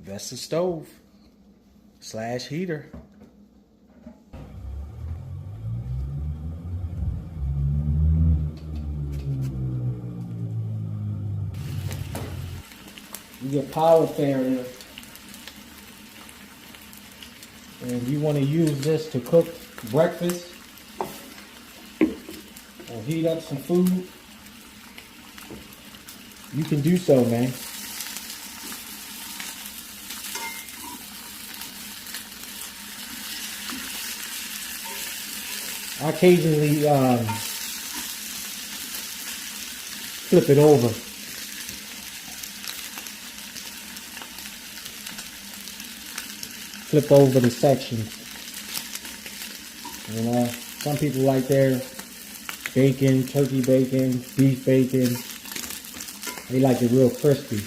Vesta stove / heater. You get power failure, and you want to use this to cook breakfast or heat up some food, you can do so, man. I occasionally flip it over. Flip over the sections. You know, some people like their bacon, turkey bacon, beef bacon. They like it real crispy.